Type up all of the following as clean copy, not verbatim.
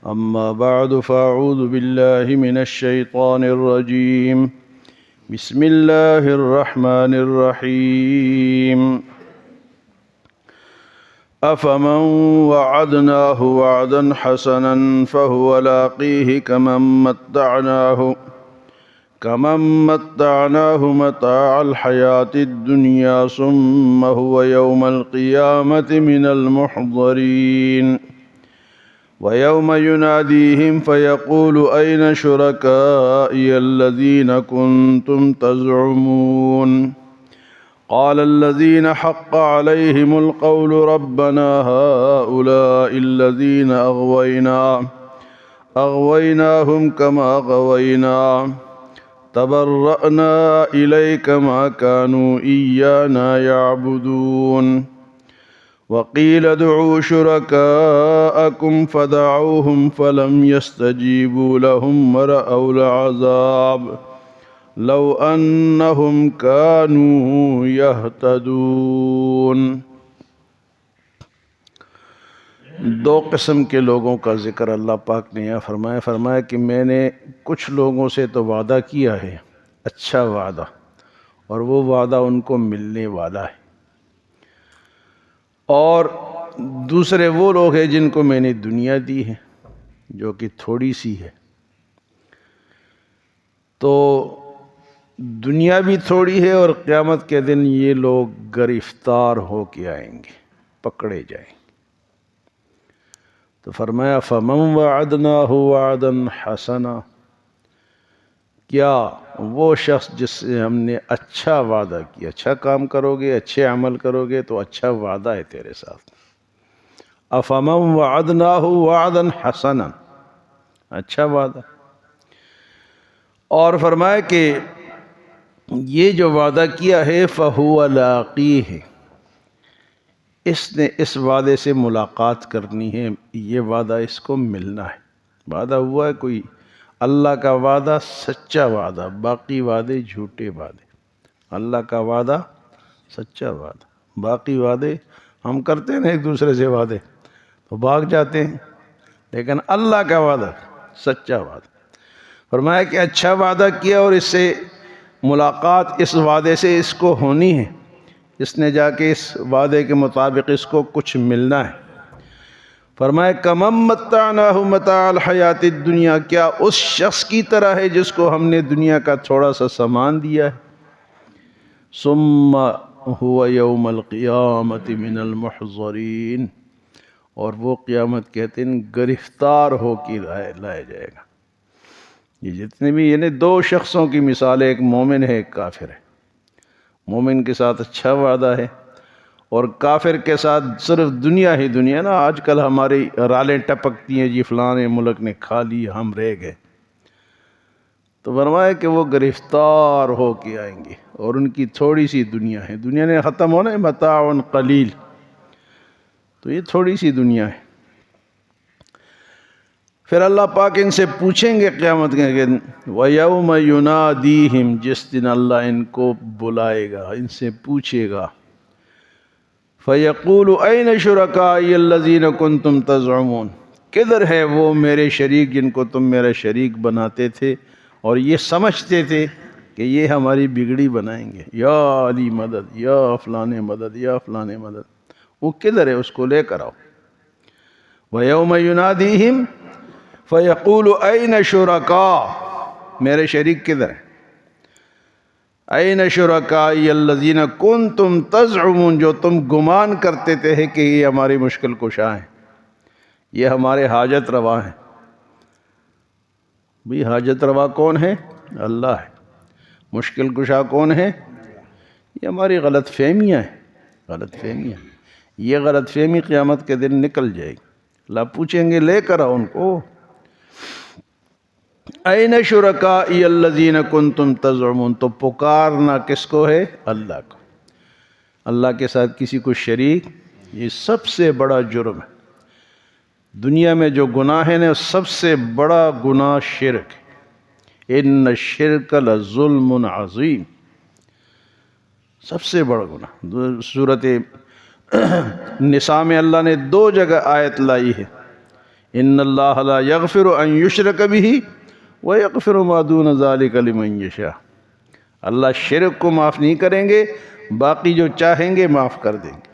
أما بعد فأعوذ بالله من الشيطان الرجيم بسم الله الرحمن الرحيم أفمن وعدناه وعدا حسنا فهو لاقيه كمن متعناه متاع الحياة الدنيا ثم هو يوم القيامة من المحضرين ويوم يناديهم فيقول أين شركائي الذين كنتم تزعمون قال الذين حق عليهم القول ربنا هؤلاء الذين أغويناهم كما غوينا تبرأنا إليك ما كانوا إيانا يعبدون وقيل ادعوا شركاءكم فدعوهم فلم يستجيبوا لهم ورأوا العذاب لو أنهم كانوا يهتدون۔ دو قسم کے لوگوں کا ذکر اللہ پاک نے یہاں فرمایا کہ میں نے کچھ لوگوں سے تو وعدہ کیا ہے، اچھا وعدہ، اور وہ وعدہ ان کو ملنے والا ہے، اور دوسرے وہ لوگ ہیں جن کو میں نے دنیا دی ہے جو کہ تھوڑی سی ہے۔ تو دنیا بھی تھوڑی ہے اور قیامت کے دن یہ لوگ گرفتار ہو کے آئیں گے، پکڑے جائیں گے۔ تو فرمایا فَمَن وَعَدْنَاهُ وَعْدًا حَسَنًا، کیا وہ شخص جس سے ہم نے اچھا وعدہ کیا، اچھا کام کرو گے، اچھے عمل کرو گے تو اچھا وعدہ ہے تیرے ساتھ۔ أَفَمَن وَعَدْنَاهُ وَعْدًا حَسَنًا، اچھا وعدہ۔ اور فرمایا کہ یہ جو وعدہ کیا ہے فَهُوَ لَاقِيهِ، اس نے اس وعدے سے ملاقات کرنی ہے، یہ وعدہ اس کو ملنا ہے۔ وعدہ ہوا ہے کوئی اللہ کا وعدہ سچا وعدہ، باقی وعدے جھوٹے وعدے۔ اللہ کا وعدہ سچا وعدہ، باقی وعدے ہم کرتے ہیں نا ایک دوسرے سے وعدے تو بھاگ جاتے ہیں، لیکن اللہ کا وعدہ سچا وعدہ۔ فرمایا کہ اچھا وعدہ کیا اور اس سے ملاقات اس وعدے سے اس کو ہونی ہے، اس نے جا کے اس وعدے کے مطابق اس کو کچھ ملنا ہے۔ فرمایا کَمَن مَّتَّعْنَاهُ مَتَاعَ الْحَيَاةِ الدُّنْيَا، کیا اس شخص کی طرح ہے جس کو ہم نے دنیا کا تھوڑا سا سامان دیا ہے۔ ثُمَّ هُوَ يَوْمَ الْقِيَامَةِ مِنَ الْمُحْضَرِينَ، اور وہ قیامت کے دن گرفتار ہو کے لایا جائے گا۔ یہ جتنے بھی یعنی دو شخصوں کی مثال ہے، ایک مومن ہے ایک کافر ہے۔ مومن کے ساتھ اچھا وعدہ ہے اور کافر کے ساتھ صرف دنیا ہی دنیا نا۔ آج کل ہماری رالیں ٹپکتی ہیں، جی فلانے ملک نے کھا لی ہم رہ گئے۔ تو فرمایا کہ وہ گرفتار ہو کے آئیں گے اور ان کی تھوڑی سی دنیا ہے، دنیا نے ختم ہونا ہے، متاع قلیل، تو یہ تھوڑی سی دنیا ہے۔ پھر اللہ پاک ان سے پوچھیں گے قیامت کے دن، وَيَوْمَ يُنَادِيهِمْ، جس دن اللہ ان کو بلائے گا، ان سے پوچھے گا، فَيَقُولُ أَيْنَ شُرَكَائِيَ الَّذِينَ كُنْتُمْ تَزْعُمُونَ، کدھر ہے وہ میرے شریک جن کو تم میرا شریک بناتے تھے اور یہ سمجھتے تھے کہ یہ ہماری بگڑی بنائیں گے، یا علی مدد، یا فلانے مدد، یا فلانے مدد، وہ کدھر ہے، اس کو لے کر آؤ۔ وَيَوْمَ يُنَادِيهِمْ فَيَقُولُ أَيْنَ شُرَكَائِيَ، میرے شریک کدھر ہیں؟ أَيْنَ شُرَكَائِيَ الَّذِينَ كُنْتُمْ تَزْعُمُونَ، جو تم گمان کرتے تھے کہ یہ ہماری مشکل کشا ہیں، یہ ہمارے حاجت روا ہیں۔ بھی حاجت روا کون ہے؟ اللہ ہے۔ مشکل کشا کون ہے؟ یہ ہماری غلط فہمیاں ہیں، غلط فہمیاں۔ یہ غلط فہمی قیامت کے دن نکل جائے گی، اللہ پوچھیں گے لے کر آؤ ان کو۔ أَيْنَ شُرَكَائِيَ الَّذِينَ كُنْتُمْ تَزْعُمُونَ، تو پکارنا کس کو ہے؟ اللہ کو۔ اللہ کے ساتھ کسی کو شریک، یہ سب سے بڑا جرم ہے۔ دنیا میں جو گناہ ہے نا، سب سے بڑا گناہ شرک ہے۔ إِنَّ الشِّرْكَ لَظُلْمٌ عَظِيمٌ، سب سے بڑا گناہ۔ سورۃ نساء میں اللہ نے دو جگہ آیت لائی ہے، ان اللہ لا یغفر ان یشرک بہ ویغفر ما دون ذلک لمن یشاء، اللہ شرک کو معاف نہیں کریں گے، باقی جو چاہیں گے معاف کر دیں گے۔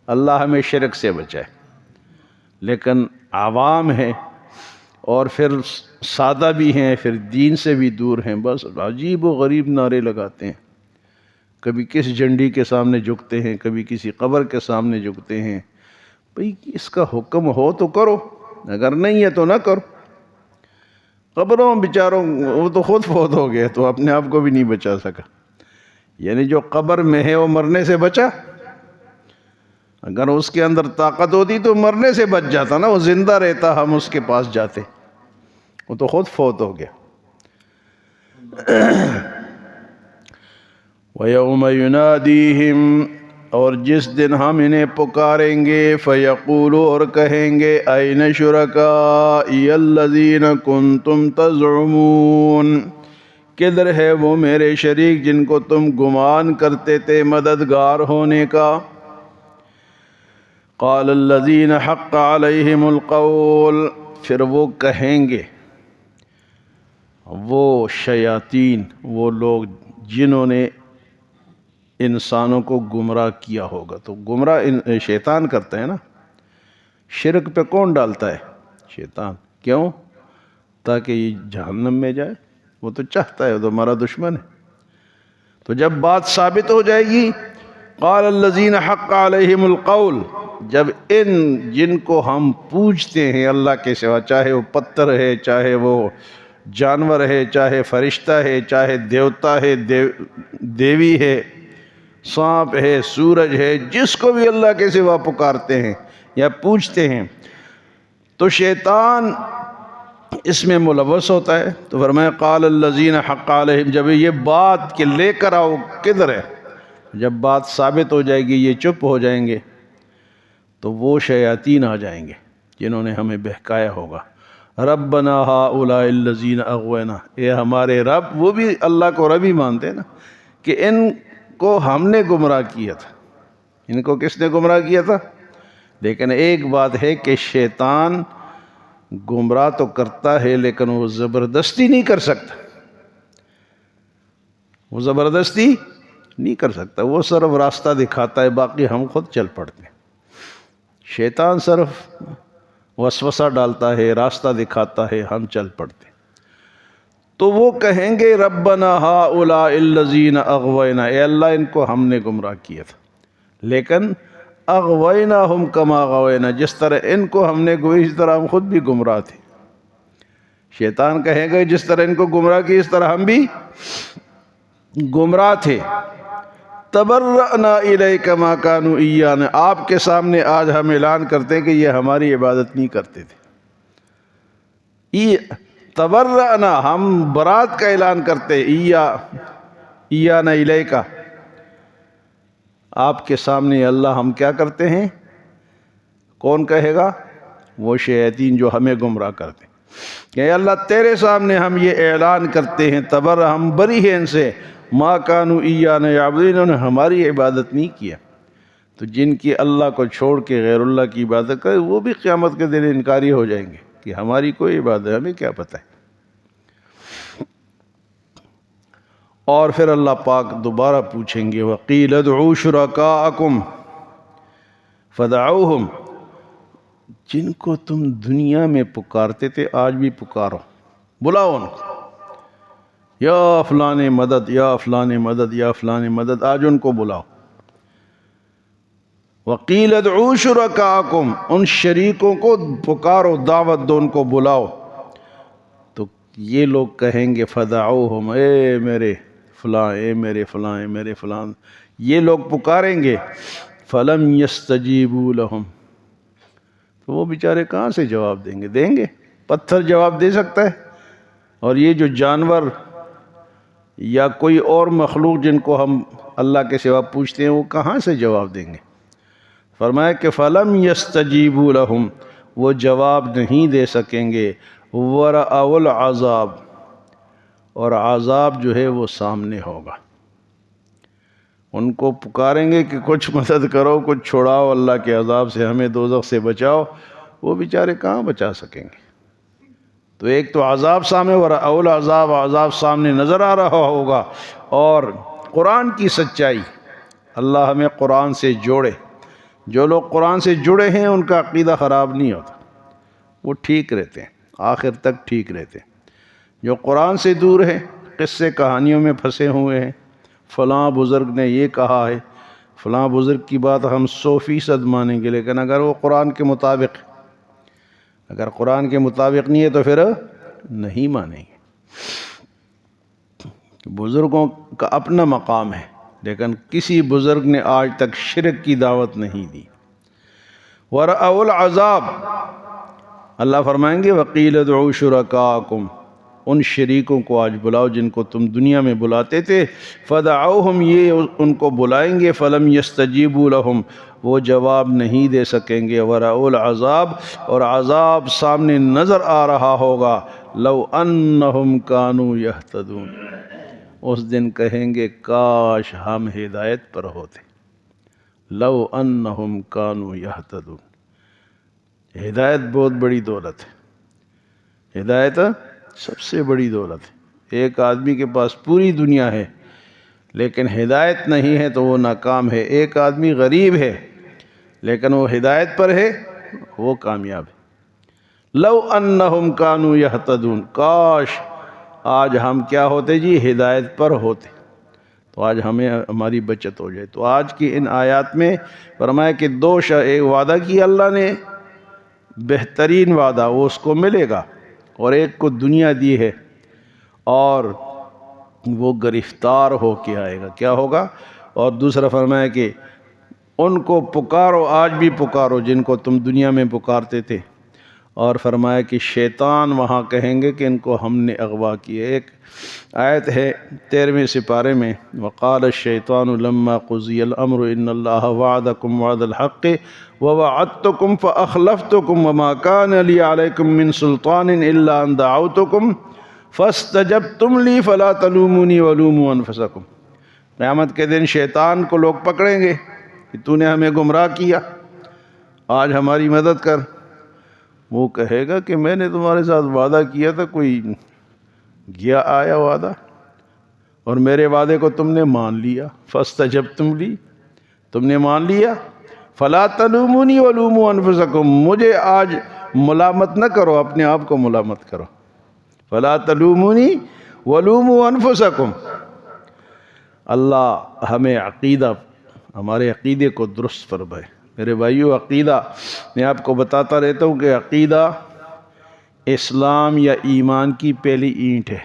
اللہ ہمیں شرک سے بچائے۔ لیکن عوام ہیں اور پھر سادہ بھی ہیں، پھر دین سے بھی دور ہیں، بس عجیب و غریب نعرے لگاتے ہیں، کبھی کس جھنڈی کے سامنے جھکتے ہیں، کبھی کسی قبر کے سامنے جھکتے ہیں۔ بھئی اس کا حکم ہو تو کرو، اگر نہیں ہے تو نہ کرو۔ قبروں بیچاروں وہ تو خود فوت ہو گئے تو اپنے آپ کو بھی نہیں بچا سکا، یعنی جو قبر میں ہے وہ مرنے سے بچا؟ اگر اس کے اندر طاقت ہوتی تو مرنے سے بچ جاتا نا، وہ زندہ رہتا ہم اس کے پاس جاتے، وہ تو خود فوت ہو گیا۔ وَيَوْمَ يُنَادِيهِمْ، اور جس دن ہم انہیں پکاریں گے، فَيَقُولُ، اور کہیں گے، أَيْنَ شُرَكَائِيَ الَّذِينَ كُنْتُمْ تَزْعُمُونَ، کدھر ہے وہ میرے شریک جن کو تم گمان کرتے تھے مددگار ہونے کا؟ قال الذین حق علیہم القول، پھر وہ کہیں گے، وہ شیاطین، وہ لوگ جنہوں نے انسانوں کو گمراہ کیا ہوگا، تو گمراہ شیطان کرتا ہے نا، شرک پہ کون ڈالتا ہے؟ شیطان۔ کیوں؟ تاکہ یہ جہنم میں جائے، وہ تو چاہتا ہے، وہ تو ہمارا دشمن ہے۔ تو جب بات ثابت ہو جائے گی، قال الذین حق علیہم القول، جب ان جن کو ہم پوجتے ہیں اللہ کے سوا، چاہے وہ پتھر ہے، چاہے وہ جانور ہے، چاہے فرشتہ ہے، چاہے دیوتا ہے، دیوی ہے، سانپ ہے، سورج ہے، جس کو بھی اللہ کے سوا پکارتے ہیں یا پوجتے ہیں، تو شیطان اس میں ملوث ہوتا ہے۔ تو فرمایا قال الذین حق علیہم، جب یہ بات کہ لے کر آؤ کدھر ہے، جب بات ثابت ہو جائے گی، یہ چپ ہو جائیں گے، تو وہ شیاطین آ جائیں گے جنہوں نے ہمیں بہکایا ہوگا۔ ربنا ہؤلاء الذین اغوینا، اے ہمارے رب، وہ بھی اللہ کو رب ہی مانتے ہیں نا، کہ ان کو ہم نے گمراہ کیا تھا۔ ان کو کس نے گمراہ کیا تھا؟ لیکن ایک بات ہے کہ شیطان گمراہ تو کرتا ہے، لیکن وہ زبردستی نہیں کر سکتا، وہ زبردستی نہیں کر سکتا، وہ صرف راستہ دکھاتا ہے، باقی ہم خود چل پڑتے ہیں۔ شیطان صرف وسوسہ ڈالتا ہے، راستہ دکھاتا ہے، ہم چل پڑتے ہیں۔ تو وہ کہیں گے ربنا ہؤلاء الذین اغوینا، اے اللہ ان کو ہم نے گمراہ کیا تھا، لیکن اغویناہم کما غوینا، جس طرح ان کو ہم نے گوئی اس طرح ہم خود بھی گمراہ تھے۔ شیطان کہے گا جس طرح ان کو گمراہ کی اس طرح ہم بھی گمراہ تھے۔ تبرأنا الیک ما کانوا ایانا، آپ کے سامنے آج ہم اعلان کرتے ہیں کہ یہ ہماری عبادت نہیں کرتے تھے۔ تبرأنا، ہم برات کا اعلان کرتے، ایانا الیکا، آپ کے سامنے اللہ ہم کیا کرتے ہیں؟ کون کہے گا؟ وہ شیاطین جو ہمیں گمراہ کرتے ہیں کہ اللہ تیرے سامنے ہم یہ اعلان کرتے ہیں، تبرأ، ہم بری ہیں ان سے، ما کانوا ایانا یعبدون، انہوں نے ہماری عبادت نہیں کیا۔ تو جن کی اللہ کو چھوڑ کے غیر اللہ کی عبادت کرے، وہ بھی قیامت کے دن انکاری ہو جائیں گے کہ ہماری کوئی عبادت ہے، ہمیں کیا پتہ ہے۔ اور پھر اللہ پاک دوبارہ پوچھیں گے وَقِيلَ ادْعُوا شُرَكَاءَكُمْ فَدَعَوْهُمْ، جن کو تم دنیا میں پکارتے تھے آج بھی پکارو، بلاؤ ان کو، یا فلاں مدد، یا فلاں مدد، یا فلاں مدد، آج ان کو بلاؤ۔ وَقِيلَ ادْعُوا شُرَكَاءَكُمْ، ان شریکوں کو پکارو، دعوت دو، ان کو بلاؤ۔ تو یہ لوگ کہیں گے فَدَعَوْهُمْ، اے میرے فلاں، اے میرے فلاں، اے میرے فلاں، یہ لوگ پکاریں گے، فَلَمْ يَسْتَجِيبُوا لَهُمْ، تو وہ بیچارے کہاں سے جواب دیں گے؟ دیں گے؟ پتھر جواب دے سکتا ہے؟ اور یہ جو جانور یا کوئی اور مخلوق جن کو ہم اللہ کے سوا پوچھتے ہیں، وہ کہاں سے جواب دیں گے؟ فرمایا کہ فَلَمْ يَسْتَجِيبُوا لَهُمْ، وہ جواب نہیں دے سکیں گے، وَرَأَوُا الْعَذَابَ، اور عذاب جو ہے وہ سامنے ہوگا۔ ان کو پکاریں گے کہ کچھ مدد کرو، کچھ چھڑاؤ اللہ کے عذاب سے، ہمیں دوزخ سے بچاؤ، وہ بیچارے کہاں بچا سکیں گے؟ تو ایک تو عذاب سامنے ورأول عذاب سامنے نظر آ رہا ہوگا، اور قرآن کی سچائی۔ اللہ ہمیں قرآن سے جوڑے۔ جو لوگ قرآن سے جڑے ہیں ان کا عقیدہ خراب نہیں ہوتا، وہ ٹھیک رہتے ہیں، آخر تک ٹھیک رہتے ہیں۔ جو قرآن سے دور ہے، قصے کہانیوں میں پھنسے ہوئے ہیں، فلاں بزرگ نے یہ کہا ہے، فلاں بزرگ کی بات ہم 100% مانیں گے، لیکن اگر وہ قرآن کے مطابق، اگر قرآن کے مطابق نہیں ہے تو پھر نہیں مانیں گے۔ بزرگوں کا اپنا مقام ہے، لیکن کسی بزرگ نے آج تک شرک کی دعوت نہیں دی۔ وَرَأَوُا الْعَذَابَ، اللہ فرمائیں گے وَقِيلَ ادْعُوا شُرَكَاءَكُمْ، ان شریکوں کو آج بلاؤ جن کو تم دنیا میں بلاتے تھے، فَدَعَوْهُمْ، یہ ان کو بلائیں گے، فَلَمْ يَسْتَجِيبُوا لَهُمْ، وہ جواب نہیں دے سکیں گے، وَرَأَوُا الْعَذَابَ، اور عذاب سامنے نظر آ رہا ہوگا، لَوْ أَنَّهُمْ كَانُوا يَهْتَدُونَ، اس دن کہیں گے کاش ہم ہدایت پر ہوتے۔ لَوْ أَنَّهُمْ كَانُوا يَهْتَدُونَ، ہدایت بہت بڑی دولت ہے، ہدایت سب سے بڑی دولت ہے۔ ایک آدمی کے پاس پوری دنیا ہے لیکن ہدایت نہیں ہے تو وہ ناکام ہے۔ ایک آدمی غریب ہے لیکن وہ ہدایت پر ہے، وہ کامیاب ہے۔ لو انہم کانوا یہتدون، کاش آج ہم کیا ہوتے جی؟ ہدایت پر ہوتے، تو آج ہمیں ہماری بچت ہو جائے۔ تو آج کی ان آیات میں فرمایا کہ ایک وعدہ کیا اللہ نے، بہترین وعدہ، وہ اس کو ملے گا، اور ایک کو دنیا دی ہے اور وہ گرفتار ہو کے آئے گا، کیا ہوگا؟ اور دوسرا فرمایا کہ ان کو پکارو، آج بھی پکارو جن کو تم دنیا میں پکارتے تھے، اور فرمایا کہ شیطان وہاں کہیں گے کہ ان کو ہم نے اغوا کیا۔ ایک آیت ہے 13ویں سپارے میں، وقال الشیطان لما قضی الامر ان اللہ وعدکم وعد الحق ووعدتکم فاخلفتکم وما کان لی علیکم من سلطان الا ان دعوتکم فاستجبتم لی فلا تلومونی ولوموا انفسکم۔ قیامت کے دن شیطان کو لوگ پکڑیں گے کہ تو نے ہمیں گمراہ کیا، آج ہماری مدد کر۔ وہ کہے گا کہ میں نے تمہارے ساتھ وعدہ کیا تھا، کوئی گیا آیا وعدہ، اور میرے وعدے کو تم نے مان لیا، فاستجبتم لی، تم نے مان لیا، فلا تلومونی ولوموا انفسکم، مجھے آج ملامت نہ کرو، اپنے آپ کو ملامت کرو، فلا تلومونی ولوموا انفسکم۔ اللہ ہمیں عقیدہ، ہمارے عقیدے کو درست فرمائے۔ میرے بھائیو، عقیدہ میں آپ کو بتاتا رہتا ہوں کہ عقیدہ اسلام یا ایمان کی پہلی اینٹ ہے۔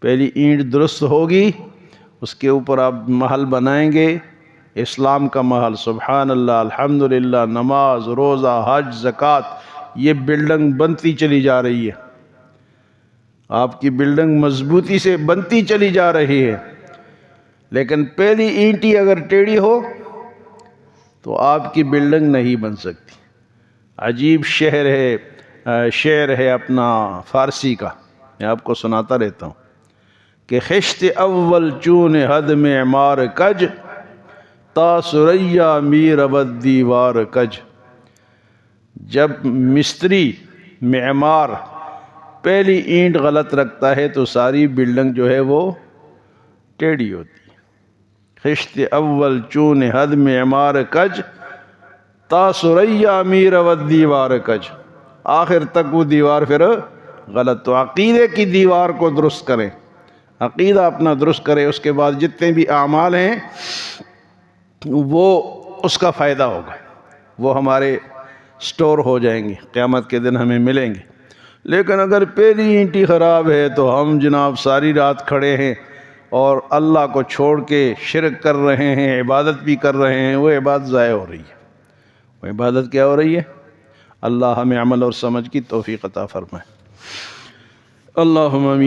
پہلی اینٹ درست ہوگی، اس کے اوپر آپ محل بنائیں گے، اسلام کا محل، سبحان اللہ، الحمدللہ، نماز، روزہ، حج، زکوٰۃ، یہ بلڈنگ بنتی چلی جا رہی ہے، آپ کی بلڈنگ مضبوطی سے بنتی چلی جا رہی ہے، لیکن پہلی اینٹ ہی اگر ٹیڑھی ہو تو آپ کی بلڈنگ نہیں بن سکتی۔ عجیب شعر ہے اپنا فارسی کا، میں آپ کو سناتا رہتا ہوں کہ خشت اول چون حد معمار کج تا سریا میر ابد دیوار کج۔ جب مستری معمار پہلی اینٹ غلط رکھتا ہے تو ساری بلڈنگ جو ہے وہ ٹیڑھی ہوتی ہے۔ خشت اول چون حد معمار کج تا سریا میر ابد دیوار کج، آخر تک وہ دیوار پھر غلط۔ تو عقیدے کی دیوار کو درست کریں، عقیدہ اپنا درست کریں، اس کے بعد جتنے بھی اعمال ہیں وہ اس کا فائدہ ہوگا، وہ ہمارے سٹور ہو جائیں گے، قیامت کے دن ہمیں ملیں گے۔ لیکن اگر پہلی اینٹی خراب ہے تو ہم جناب ساری رات کھڑے ہیں اور اللہ کو چھوڑ کے شرک کر رہے ہیں، عبادت بھی کر رہے ہیں، وہ عبادت ضائع ہو رہی ہے۔ وہ عبادت کیا ہو رہی ہے؟ اللہ ہمیں عمل اور سمجھ کی توفیق عطا فرمائے۔ اللہم آمین۔